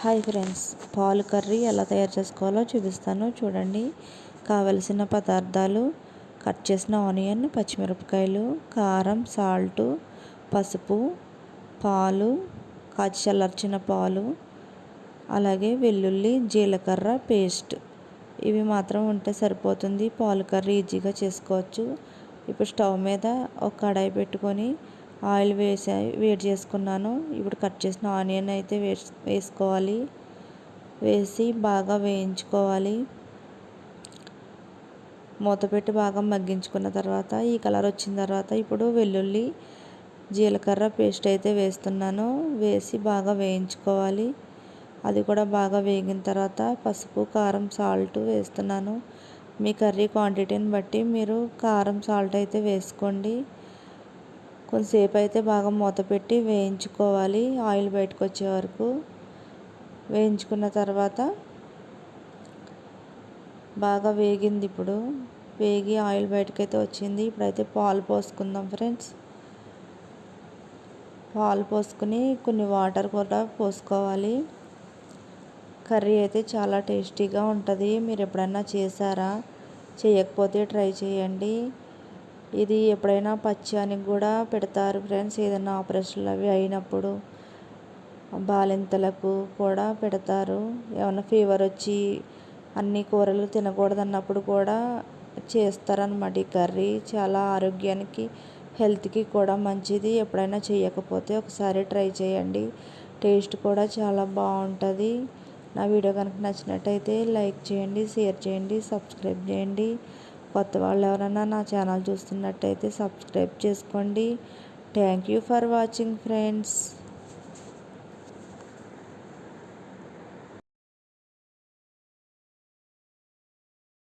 Hi friends, పాలు curry ఎలా తయారు చేసుకోవాలో చూపిస్తాను చూడండి. కావలసిన పదార్థాలు: కట్ చేసిన ఆనియన్, పచ్చిమిరపకాయలు, కారం, సాల్టు, పసుపు, పాలు, కాచి చల్లార్చిన పాలు, అలాగే వెల్లుల్లి, జీలకర్ర పేస్ట్. ఇవి మాత్రం ఉంటే సరిపోతుంది. పాలు కర్రీ ఈజీగా చేసుకోవచ్చు. ఇప్పుడు స్టవ్ మీద ఒక కడాయి పెట్టుకొని ఆయిల్ వేడి చేసుకున్నాను. ఇప్పుడు కట్ చేసిన ఆనియన్ అయితే వేసుకోవాలి. వేసి బాగా వేయించుకోవాలి. మూత పెట్టి బాగా మగ్గించుకున్న తర్వాత ఈ కలర్ వచ్చిన తర్వాత ఇప్పుడు వెల్లుల్లి, జీలకర్ర పేస్ట్ అయితే వేస్తున్నాను. వేసి బాగా వేయించుకోవాలి. అది కూడా బాగా వేగిన తర్వాత పసుపు, కారం, సాల్ట్ వేస్తున్నాను. మీ కర్రీ క్వాంటిటీని బట్టి మీరు కారం, సాల్ట్ అయితే వేసుకోండి. కొంతసేపు అయితే బాగా మూత పెట్టి వేయించుకోవాలి. ఆయిల్ బయటకు వచ్చే వరకు వేయించుకున్న తర్వాత బాగా వేగింది. ఇప్పుడు వేగి ఆయిల్ బయటకైతే వచ్చింది. ఇప్పుడైతే పాలు పోసుకుందాం ఫ్రెండ్స్. పాలు పోసుకుని కొన్ని వాటర్ కూడా పోసుకోవాలి. కర్రీ అయితే చాలా టేస్టీగా ఉంటుంది. మీరు ఎప్పుడైనా చేశారా? చేయకపోతే ట్రై చేయండి. ఇది ఎప్పుడైనా పచ్చానికి కూడా పెడతారు ఫ్రెండ్స్. ఏదైనా ఆపరేషన్లు అవి అయినప్పుడు బాలింతలకు కూడా పెడతారు. ఏమైనా ఫీవర్ వచ్చి అన్ని కూరలు తినకూడదు అన్నప్పుడు కూడా చేస్తారన్నమాట. ఈ కర్రీ చాలా ఆరోగ్యానికి, హెల్త్కి కూడా మంచిది. ఎప్పుడైనా చేయకపోతే ఒకసారి ట్రై చేయండి. టేస్ట్ కూడా చాలా బాగుంటుంది. నా వీడియో కనుక నచ్చినట్టయితే లైక్ చేయండి, షేర్ చేయండి, సబ్స్క్రైబ్ చేయండి. కొత్త వాళ్ళు ఎవరైనా నా ఛానల్ చూస్తున్నట్టయితే సబ్స్క్రైబ్ చేసుకోండి. Thank you for watching friends.